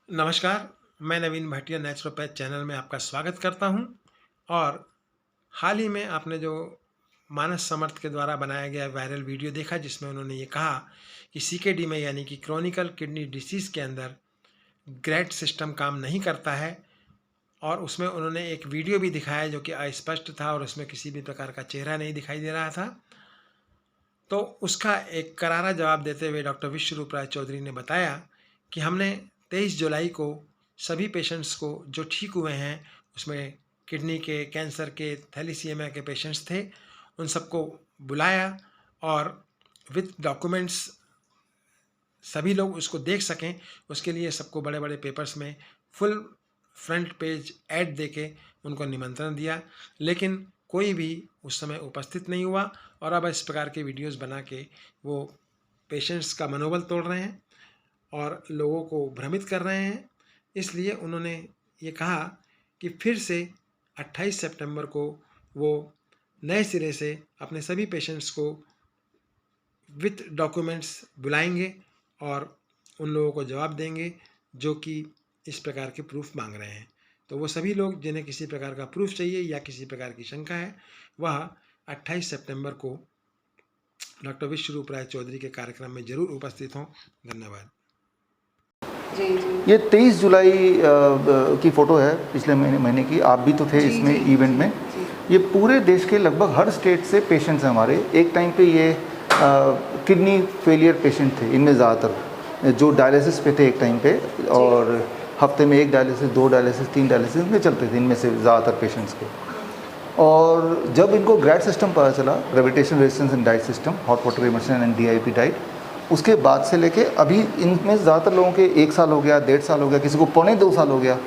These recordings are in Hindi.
नमस्कार, मैं नवीन भाटिया नेचुरोपैथ चैनल में आपका स्वागत करता हूं। और हाल ही में आपने जो मानस समर्थ के द्वारा बनाया गया वायरल वीडियो देखा, जिसमें उन्होंने ये कहा कि सीकेडी में यानी कि क्रॉनिकल किडनी डिसीज़ के अंदर ग्रैट सिस्टम काम नहीं करता है। और उसमें उन्होंने एक वीडियो भी दिखाया जो कि अस्पष्ट था और उसमें किसी भी प्रकार का चेहरा नहीं दिखाई दे रहा था। तो उसका एक करारा जवाब देते हुए डॉक्टर विश्वरूप राय चौधरी ने बताया कि हमने 23 जुलाई को सभी पेशेंट्स को जो ठीक हुए हैं, उसमें किडनी के, कैंसर के, थैलीसीमिया के पेशेंट्स थे, उन सबको बुलाया और विथ डॉक्यूमेंट्स सभी लोग उसको देख सकें, उसके लिए सबको बड़े बड़े पेपर्स में फुल फ्रंट पेज ऐड देके उनको निमंत्रण दिया। लेकिन कोई भी उस समय उपस्थित नहीं हुआ और अब इस प्रकार के वीडियोस बना के वो पेशेंट्स का मनोबल तोड़ रहे हैं और लोगों को भ्रमित कर रहे हैं। इसलिए उन्होंने ये कहा कि फिर से 28 सितंबर को वो नए सिरे से अपने सभी पेशेंट्स को विथ डॉक्यूमेंट्स बुलाएंगे और उन लोगों को जवाब देंगे जो कि इस प्रकार के प्रूफ मांग रहे हैं। तो वो सभी लोग जिन्हें किसी प्रकार का प्रूफ चाहिए या किसी प्रकार की शंका है, वह 28 सितंबर को डॉक्टर विश्वरूप राय चौधरी के कार्यक्रम में जरूर उपस्थित हों। धन्यवाद। ये 23 जुलाई की फ़ोटो है पिछले महीने की। आप भी तो थे इसमें इवेंट में। ये पूरे देश के लगभग हर स्टेट से पेशेंट्स हैं हमारे। एक टाइम पे ये किडनी फेलियर पेशेंट थे, इनमें ज़्यादातर जो डायलिसिस पे थे एक टाइम पे, और हफ्ते में 1 डायलिसिस, 2 डायलिसिस, 3 डायलिसिस में चलते थे इनमें से ज़्यादातर पेशेंट्स के। और जब इनको ग्रैट सिस्टम पता चला, gravitation resistance and diet system, hot water immersion and DIP diet, उसके बाद से लेके अभी इनमें ज़्यादातर लोगों के 1 साल हो गया, 1.5 साल हो गया, किसी को 2.25 साल हो गया।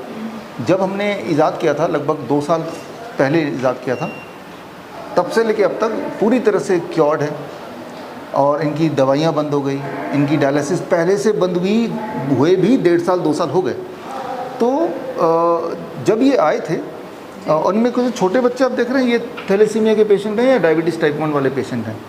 जब हमने ईजाद किया था, लगभग 2 साल पहले ईजाद किया था, तब से लेके अब तक पूरी तरह से क्योर्ड है। और इनकी दवाइयाँ बंद हो गई, इनकी डायलिसिस पहले से बंद हुए भी 1.5 साल 2 साल हो गए। तो जब ये आए थे, और इनमें कुछ छोटे बच्चे आप देख रहे हैं, ये थैलेसीमिया के पेशेंट हैं या डायबिटीज़ टाइप 1 वाले पेशेंट हैं।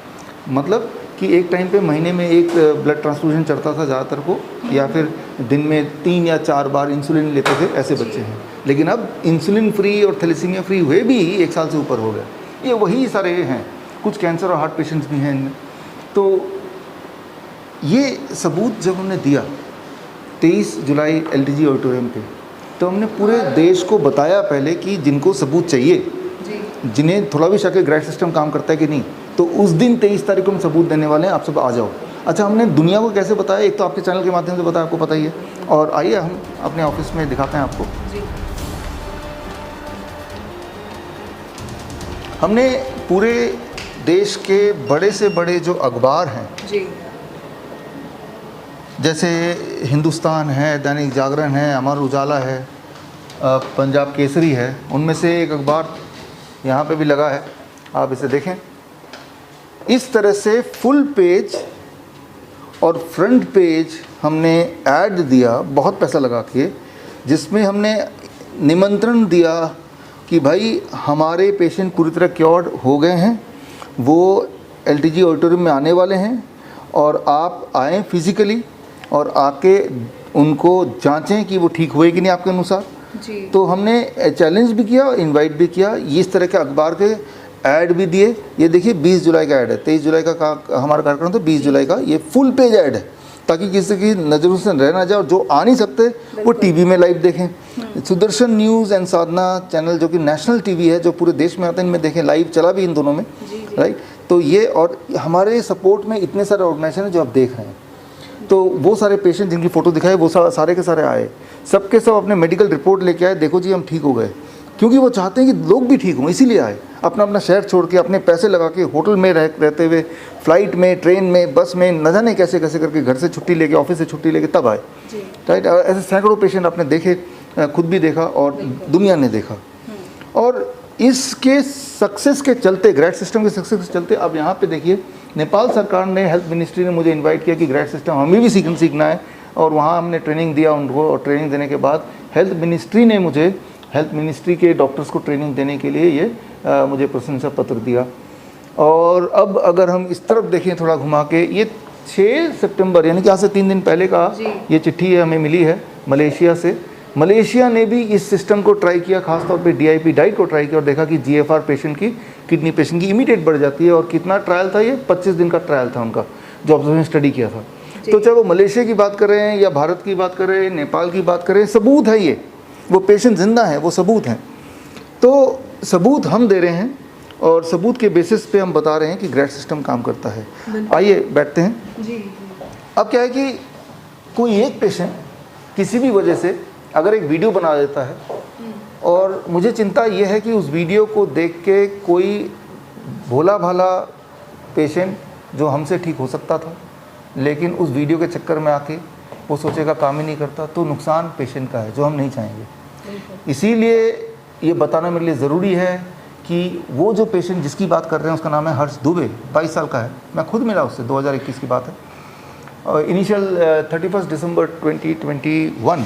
मतलब कि एक टाइम पे महीने में 1 ब्लड ट्रांसफ्यूजन चढ़ता था ज़्यादातर को, या फिर दिन में 3 या 4 बार इंसुलिन लेते थे, ऐसे बच्चे हैं। लेकिन अब इंसुलिन फ्री और थैलेसीमिया फ्री हुए भी 1 साल से ऊपर हो गए। ये वही सारे हैं। कुछ कैंसर और हार्ट पेशेंट्स भी हैं इनमें। तो ये सबूत जब हमने दिया 23 जुलाई LTG ऑडिटोरियम पे, तो हमने पूरे देश को बताया पहले कि जिनको सबूत चाहिए, जिन्हें थोड़ा भी शक है ग्रैट सिस्टम काम करता है कि नहीं, तो उस दिन 23 तारीख को हम सबूत देने वाले हैं, आप सब आ जाओ। अच्छा, हमने दुनिया को कैसे बताया? एक तो आपके चैनल के माध्यम से बताया, आपको पता ही है। और आइए हम अपने ऑफिस में दिखाते हैं आपको। हमने पूरे देश के बड़े से बड़े जो अखबार हैं, जैसे हिंदुस्तान है, दैनिक जागरण है, अमर उजाला है, पंजाब केसरी है, उनमें से एक अखबार यहाँ पे भी लगा है, आप इसे देखें। इस तरह से फुल पेज और फ्रंट पेज हमने ऐड दिया, बहुत पैसा लगा के, जिसमें हमने निमंत्रण दिया कि भाई हमारे पेशेंट पूरी तरह क्योर्ड हो गए हैं, वो LTG ऑडिटोरियम में आने वाले हैं, और आप आएँ फिज़िकली और आके उनको जांचें कि वो ठीक हुए कि नहीं आपके अनुसार। तो हमने चैलेंज भी किया, इनवाइट भी किया, इस तरह के अखबार के ऐड भी दिए। ये देखिए 20 जुलाई का ऐड है, 23 जुलाई का हमारा कार्यक्रम था, 20 जुलाई का ये फुल पेज ऐड है, ताकि किसी की नज़रों से रह ना जाए, और जो आ नहीं सकते वो टीवी में लाइव देखें। Sudarshan news and Sadhana channel, जो कि नेशनल टीवी है, जो पूरे देश में आता है, इनमें देखें, लाइव चला भी इन दोनों में, राइट। तो ये, और हमारे सपोर्ट में इतने सारे ऑर्गेनाइजेशन हैं जो आप देख रहे हैं। तो वो सारे पेशेंट जिनकी फ़ोटो दिखाए, वो सारे के सारे आए, सबके सब अपने मेडिकल रिपोर्ट लेके आए, देखो जी हम ठीक हो गए। क्योंकि वो चाहते हैं कि लोग भी ठीक हों, इसीलिए आए। अपना अपना शहर छोड़ के, अपने पैसे लगा के, होटल में रहते हुए, फ्लाइट में, ट्रेन में, बस में, न जाने कैसे कैसे करके घर से छुट्टी लेके, ऑफिस से छुट्टी लेके तब आए, राइट। ऐसे सैकड़ों पेशेंट आपने देखे, खुद भी देखा और दुनिया ने देखा। और इसके सक्सेस के चलते, ग्रैट सिस्टम के सक्सेस के चलते, अब यहाँ पे देखिए, नेपाल सरकार ने, हेल्थ मिनिस्ट्री ने मुझे इनवाइट किया कि ग्रैट सिस्टम हमें भी सीखना है, और वहाँ हमने ट्रेनिंग दिया उनको। और ट्रेनिंग देने के बाद हेल्थ मिनिस्ट्री ने मुझे, हेल्थ मिनिस्ट्री के डॉक्टर्स को ट्रेनिंग देने के लिए ये मुझे प्रशंसा पत्र दिया। और अब अगर हम इस तरफ देखें थोड़ा घुमा के, ये 6 सितंबर यानी कि आज से 3 दिन पहले का ये चिट्ठी हमें मिली है मलेशिया से। मलेशिया ने भी इस सिस्टम को ट्राई किया, खासतौर पे DIP डाइट को ट्राई किया और देखा कि GFR पेशेंट की, किडनी पेशेंट की इमीडिएट बढ़ जाती है। और कितना ट्रायल था ये? 25 दिन का ट्रायल था उनका, जो ऑब्जर्वेशन स्टडी किया था। तो चाहे वो मलेशिया की बात करें या भारत की बात करें, नेपाल की बात करें, सबूत है ये, वो पेशेंट जिंदा है, वो सबूत हैं। तो सबूत हम दे रहे हैं और सबूत के बेसिस पे हम बता रहे हैं कि ग्रैड सिस्टम काम करता है। आइए बैठते हैं जी। अब क्या है कि कोई एक पेशेंट किसी भी वजह से अगर एक वीडियो बना देता है, और मुझे चिंता ये है कि उस वीडियो को देख के कोई भोला भाला पेशेंट जो हमसे ठीक हो सकता था, लेकिन उस वीडियो के चक्कर में आके वो सोचेगा काम ही नहीं करता, तो नुकसान पेशेंट का है, जो हम नहीं चाहेंगे। इसीलिए ये बताना मेरे लिए ज़रूरी है कि वो जो पेशेंट जिसकी बात कर रहे हैं उसका नाम है हर्ष दुबे, 22 साल का है। मैं खुद मिला उससे, 2021 की बात है, और इनिशियल 31 दिसंबर 2021,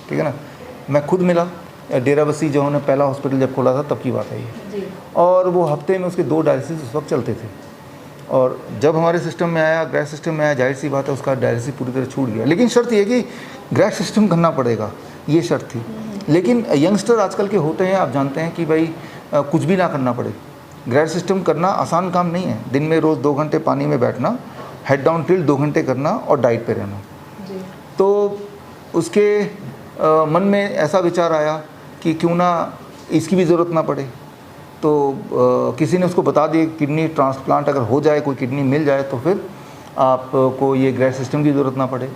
ठीक है ना। मैं खुद मिला, डेराबस्सी जो उन्होंने पहला हॉस्पिटल जब खोला था तब की बात है ये। और वो हफ्ते में उसके 2 डायलिसिस उस वक्त चलते थे, और जब हमारे सिस्टम में आया, ग्रैड सिस्टम में आया, जाहिर सी बात है उसका डायलिसिस पूरी तरह छूट गया। लेकिन शर्त ये कि ग्रैड सिस्टम करना पड़ेगा, ये शर्त थी। लेकिन यंगस्टर आजकल के होते हैं, आप जानते हैं कि भाई कुछ भी ना करना पड़े। ग्रैड सिस्टम करना आसान काम नहीं है। दिन में रोज़ 2 घंटे पानी में बैठना, हेड डाउन टिल्ट 2 घंटे करना और डाइट पे रहना। तो उसके मन में ऐसा विचार आया कि क्यों ना इसकी भी ज़रूरत ना पड़े। तो किसी ने उसको बता दिया किडनी ट्रांसप्लांट अगर हो जाए, कोई किडनी मिल जाए, तो फिर आपको ये ग्रैड सिस्टम की ज़रूरत ना पड़े,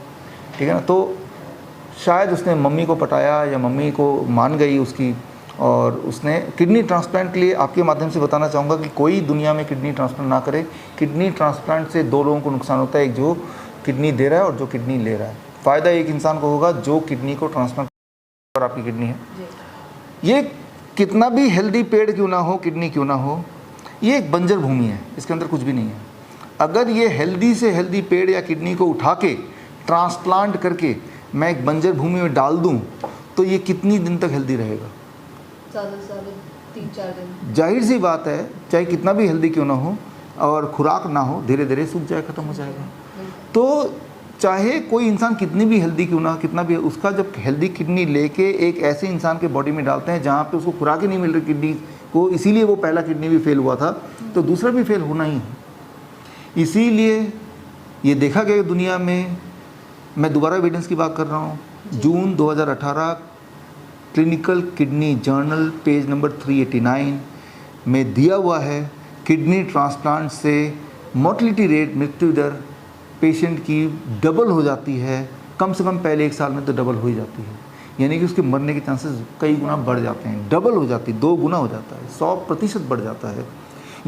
ठीक है ना। तो शायद उसने मम्मी को पटाया या मम्मी को मान गई उसकी, और उसने किडनी ट्रांसप्लांट के लिए आपके माध्यम से बताना चाहूँगा कि कोई दुनिया में किडनी ट्रांसप्लांट ना करे। किडनी ट्रांसप्लांट से 2 लोगों को नुकसान होता है, एक जो किडनी दे रहा है और जो किडनी ले रहा है। फ़ायदा एक इंसान को होगा जो किडनी को ट्रांसप्लांट और आपकी किडनी है। ये कितना भी हेल्दी पेड़ क्यों ना हो, किडनी क्यों ना हो, ये एक बंजर भूमि है, इसके अंदर कुछ भी नहीं है। अगर ये हेल्दी से हेल्दी पेड़ या किडनी को उठा के ट्रांसप्लांट करके मैं एक बंजर भूमि में डाल दूं, तो ये कितनी दिन तक हेल्दी रहेगा? 3-4 दिन। जाहिर सी बात है, चाहे कितना भी हेल्दी क्यों ना हो और खुराक ना हो, धीरे धीरे सूख जाए, ख़त्म हो जाएगा। तो चाहे कोई इंसान कितनी भी हेल्दी क्यों ना, कितना भी, उसका जब हेल्दी किडनी लेके एक ऐसे इंसान के बॉडी में डालते हैं जहाँ पे उसको खुराक ही नहीं मिल रही किडनी को, इसीलिए वो पहला किडनी भी फेल हुआ था, तो दूसरा भी फेल होना ही है। इसीलिए ये देखा गया दुनिया में। मैं दोबारा एविडेंस की बात कर रहा हूँ, जून 2018 clinical kidney journal page number 389 में दिया हुआ है, किडनी ट्रांसप्लांट से मोर्टलिटी रेट, मृत्यु दर पेशेंट की डबल हो जाती है। कम से कम पहले 1 साल में तो डबल हो ही जाती है, यानी कि उसके मरने के चांसेस कई गुना बढ़ जाते हैं। डबल हो जाती, 2 गुना हो जाता है, 100% बढ़ जाता है।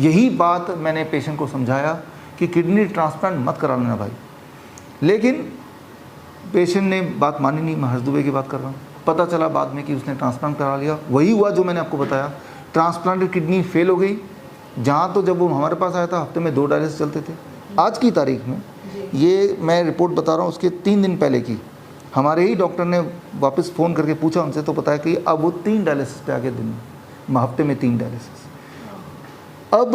यही बात मैंने पेशेंट को समझाया कि किडनी ट्रांसप्लांट मत करा लेना भाई, लेकिन पेशेंट ने बात मानी नहीं। मैं हर्ष दुबे की बात कर रहा हूँ। पता चला बाद में कि उसने ट्रांसप्लांट करा लिया। वही हुआ जो मैंने आपको बताया, ट्रांसप्लांटेड किडनी फेल हो गई। जहाँ तो जब वो हमारे पास आया था हफ्ते में 2 डायलिसिस चलते थे, आज की तारीख में, ये मैं रिपोर्ट बता रहा हूँ उसके 3 दिन पहले की, हमारे ही डॉक्टर ने वापस फ़ोन करके पूछा उनसे, तो बताया कि अब वो 3 डायलिसिस पे आ गए, दिन में, हफ्ते में 3 डायलिसिस। अब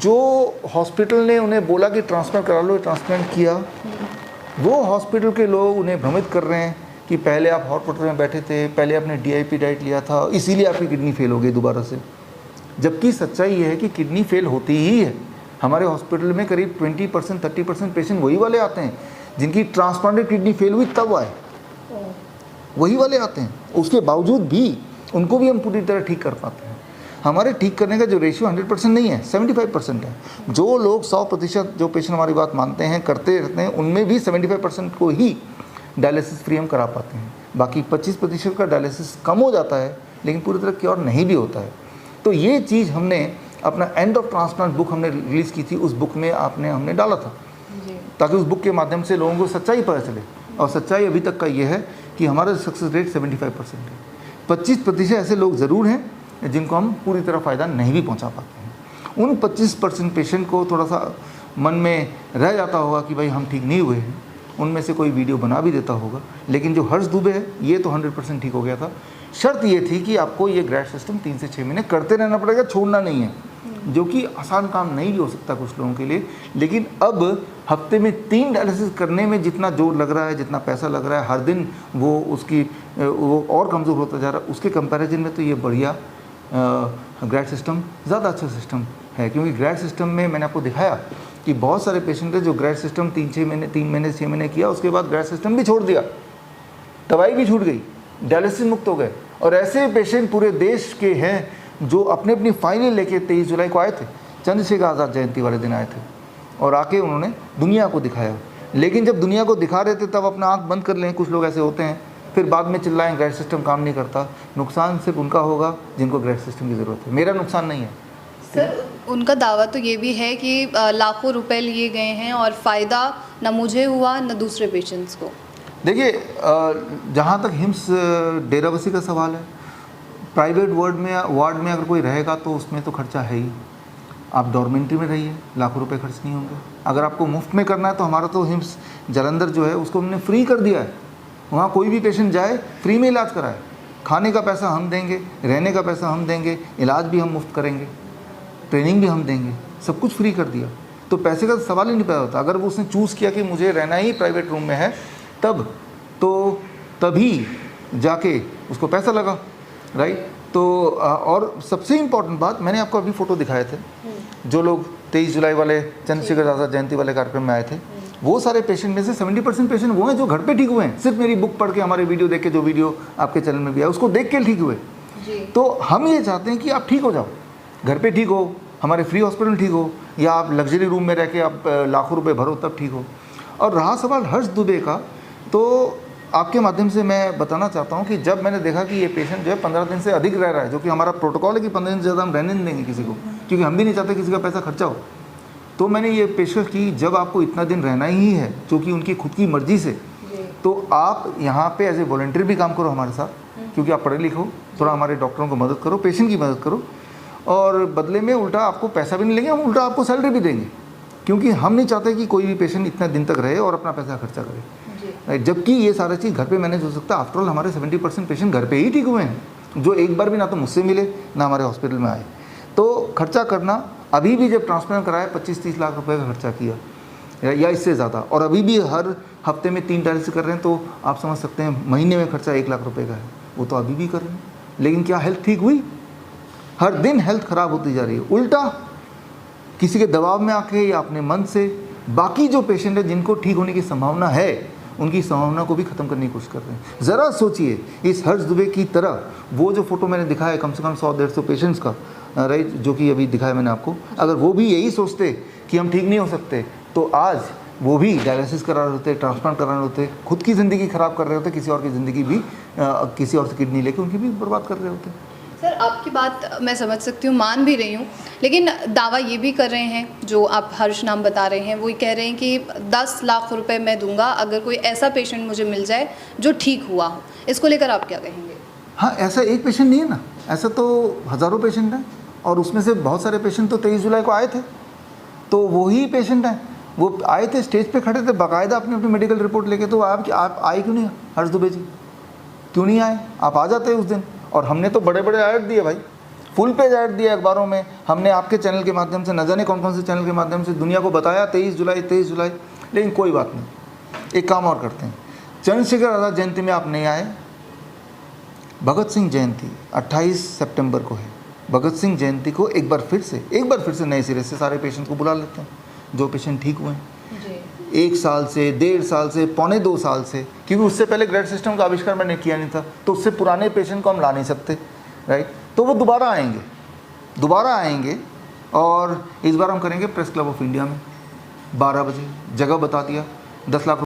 जो हॉस्पिटल ने उन्हें बोला कि ट्रांसप्लांट करा लो, ट्रांसप्लांट किया, वो हॉस्पिटल के लोग उन्हें भ्रमित कर रहे हैं कि पहले आप हॉट वाटर में बैठे थे, पहले आपने DIP डाइट लिया था, इसीलिए आपकी किडनी फेल हो गई दोबारा से। जबकि सच्चाई ये है कि किडनी फेल होती ही है। हमारे हॉस्पिटल में करीब 20% 30% पेशेंट वही वाले आते हैं जिनकी ट्रांसप्लांटेड किडनी फेल हुई तब आए, वही वाले आते हैं। उसके बावजूद भी उनको भी हम पूरी तरह ठीक कर पाते हैं। हमारे ठीक करने का जो रेशियो 100% नहीं है, 75% है। जो लोग 100% जो पेशेंट हमारी बात मानते हैं, करते रहते हैं, उनमें भी 75% को ही डायलिसिस फ्री हम करा पाते हैं। बाकी 25% का डायलिसिस कम हो जाता है, लेकिन पूरी तरह क्योर नहीं भी होता है। तो ये चीज़ हमने अपना एंड ऑफ ट्रांसप्लांट बुक हमने रिलीज़ की थी, उस बुक में हमने डाला था, ताकि उस बुक के माध्यम से लोगों को सच्चाई पता चले। और सच्चाई अभी तक का ये है कि हमारा सक्सेस रेट 75% है। 25% ऐसे लोग ज़रूर हैं जिनको हम पूरी तरह फ़ायदा नहीं भी पहुंचा पाते हैं। उन 25% पेशेंट को थोड़ा सा मन में रह जाता होगा कि भाई हम ठीक नहीं हुए हैं, उनमें से कोई वीडियो बना भी देता होगा। लेकिन जो हर्ष दुबे है, ये तो 100% ठीक हो गया था। शर्त ये थी कि आपको ये ग्रैड सिस्टम 3 से 6 महीने करते रहना पड़ेगा, छोड़ना नहीं है, जो कि आसान काम नहीं भी हो सकता कुछ लोगों के लिए। लेकिन अब हफ्ते में 3 डायलिसिस करने में जितना जोर लग रहा है, जितना पैसा लग रहा है, हर दिन वो और कमज़ोर होता जा रहा है, उसके कंपैरिजन में तो ये बढ़िया ग्रैड सिस्टम ज़्यादा अच्छा सिस्टम है। क्योंकि ग्रैड सिस्टम में मैंने आपको दिखाया कि बहुत सारे पेशेंट है जो ग्रैड सिस्टम 3 महीने 6 महीने किया, उसके बाद ग्रैड सिस्टम भी छोड़ दिया, दवाई भी छूट गई, डायलिसिस मुक्त हो गए। और ऐसे पेशेंट पूरे देश के हैं जो अपने अपनी फाइलें लेके 23 जुलाई को आए थे, चंद्रशेखर आज़ाद जयंती वाले दिन आए थे, और आके उन्होंने दुनिया को दिखाया। लेकिन जब दुनिया को दिखा रहे थे तब अपना आँख बंद कर लें, कुछ लोग ऐसे होते हैं, फिर बाद में चिल्लाएं ग्रैड सिस्टम काम नहीं करता। नुकसान सिर्फ उनका होगा जिनको ग्रैड सिस्टम की ज़रूरत है, मेरा नुकसान नहीं है। सर, उनका दावा तो ये भी है कि लाखों रुपए लिए गए हैं और फ़ायदा न मुझे हुआ न दूसरे पेशेंट्स को। देखिए, जहाँ तक हिम्स डेराबस्सी का सवाल है, प्राइवेट वार्ड में अगर कोई रहेगा तो उसमें तो खर्चा है ही। आप डॉर्मेंट्री में रहिए, लाखों रुपए खर्च नहीं होंगे। अगर आपको मुफ्त में करना है तो हमारा तो हिम्स जालंधर जो है उसको हमने फ्री कर दिया है। वहाँ कोई भी पेशेंट जाए फ्री में इलाज कराए, खाने का पैसा हम देंगे, रहने का पैसा हम देंगे, इलाज भी हम मुफ्त करेंगे, ट्रेनिंग भी हम देंगे, सब कुछ फ्री कर दिया। तो पैसे का सवाल ही नहीं पैदा होता। अगर वो उसने चूज़ किया कि मुझे रहना ही प्राइवेट रूम में है, तभी जाके उसको पैसा लगा, राइट। तो और सबसे इम्पॉर्टेंट बात, मैंने आपको अभी फ़ोटो दिखाए थे, जो लोग 23 जुलाई वाले चंद्रशेखर आज़ाद जयंती वाले कार्यक्रम में आए थे, वो सारे पेशेंट में से 70% पेशेंट वो हैं जो घर पे ठीक हुए हैं। सिर्फ मेरी बुक पढ़ के, हमारे वीडियो देख के, जो वीडियो आपके चैनल में भी आया उसको देख के ठीक हुए। तो हम ये चाहते हैं कि आप ठीक हो जाओ, घर पे ठीक हो, हमारे फ्री हॉस्पिटल ठीक हो, या आप लग्जरी रूम में रह के आप लाखों रुपए भरो तब ठीक हो। और रहा सवाल हर्ष दुबे का, तो आपके माध्यम से मैं बताना चाहता हूं कि जब मैंने देखा कि ये पेशेंट जो है 15 दिन से अधिक रह रहा है, जो कि हमारा प्रोटोकॉल है कि 15 दिन से ज़्यादा हम रहने नहीं देंगे किसी को, क्योंकि हम भी नहीं चाहते किसी का पैसा खर्चा हो, तो मैंने ये पेशकश की, जब आपको इतना दिन रहना ही है, जो कि उनकी खुद की मर्ज़ी से, तो आप यहाँ पे एज ए वॉलंटियर भी काम करो हमारे साथ, क्योंकि आप पढ़े लिखे हो, थोड़ा हमारे डॉक्टरों को मदद करो, पेशेंट की मदद करो, और बदले में उल्टा आपको पैसा भी नहीं लेंगे, हम उल्टा आपको सैलरी भी देंगे, क्योंकि हम नहीं चाहते कि कोई भी पेशेंट इतना दिन तक रहे और अपना पैसा खर्चा करे, राइट। जबकि ये सारा चीज़ घर पे मैनेज हो सकता है। आफ्टर ऑल हमारे 70% पेशेंट घर पे ही ठीक हुए हैं, जो एक बार भी ना तो मुझसे मिले ना हमारे हॉस्पिटल में आए। तो खर्चा करना, अभी भी जब ट्रांसप्लांट कराया 25-30 लाख रुपए का खर्चा किया या इससे ज़्यादा, और अभी भी हर हफ्ते में 3 डायलिसिस कर रहे हैं, तो आप समझ सकते हैं महीने में खर्चा 1 लाख रुपये का है, वो तो अभी भी कर रहे हैं। लेकिन क्या हेल्थ ठीक हुई? हर दिन हेल्थ ख़राब होती जा रही है, उल्टा किसी के दबाव में आके या अपने मन से। बाकी जो पेशेंट है जिनको ठीक होने की संभावना है, उनकी संभावना को भी ख़त्म करने की कोशिश कर रहे हैं। ज़रा सोचिए, इस हर्ष दुबे की तरह वो जो फ़ोटो मैंने दिखाया है कम से कम 100-150 पेशेंट्स का, राइट, जो कि अभी दिखाया मैंने आपको, अगर वो भी यही सोचते कि हम ठीक नहीं हो सकते, तो आज वो भी डायलिसिस करा रहे होते, ट्रांसप्लांट करा रहे होते, खुद की ज़िंदगी ख़राब कर रहे होते, किसी और की ज़िंदगी भी किसी और से किडनी लेके उनकी भी बर्बाद कर रहे होते। सर, आपकी बात मैं समझ सकती हूँ, मान भी रही हूँ, लेकिन दावा ये भी कर रहे हैं, जो आप हर्ष नाम बता रहे हैं, वो कह रहे हैं कि 10 लाख रुपए मैं दूंगा अगर कोई ऐसा पेशेंट मुझे मिल जाए जो ठीक हुआ हो। इसको लेकर आप क्या कहेंगे? हाँ, ऐसा एक पेशेंट नहीं है ना, ऐसा तो हज़ारों पेशेंट हैं, और उसमें से बहुत सारे पेशेंट तो 23 जुलाई को आए थे, तो वही पेशेंट हैं, वो आए थे, स्टेज पे खड़े थे बाकायदा अपनी अपनी मेडिकल रिपोर्ट लेके। तो आप आए क्यों नहीं हर्ष दुबे जी, क्यों नहीं आए? आप आ जाते उस दिन। और हमने तो बड़े बड़े ऐड दिए भाई, फुल पेज ऐड दिया अखबारों में, हमने आपके चैनल के माध्यम से, न जाने कौन कौन से चैनल के माध्यम से दुनिया को बताया 23 जुलाई। लेकिन कोई बात नहीं, एक काम और करते हैं, चंद्रशेखर आज़ाद जयंती में आप नहीं आए, भगत सिंह जयंती 28 सितंबर को है, भगत सिंह जयंती को एक बार फिर से नए सिरे से सारे पेशेंट को बुला लेते हैं, जो पेशेंट ठीक हुए हैं 1 साल से, 1.5 साल से, 1.25 साल से, क्योंकि उससे पहले ग्रेड सिस्टम का आविष्कार मैंने किया नहीं था, तो उससे पुराने पेशेंट को हम ला नहीं सकते, राइट। तो वो दोबारा आएंगे, और इस बार हम करेंगे प्रेस क्लब ऑफ इंडिया में 12 बजे, जगह बता दिया, 10 लाख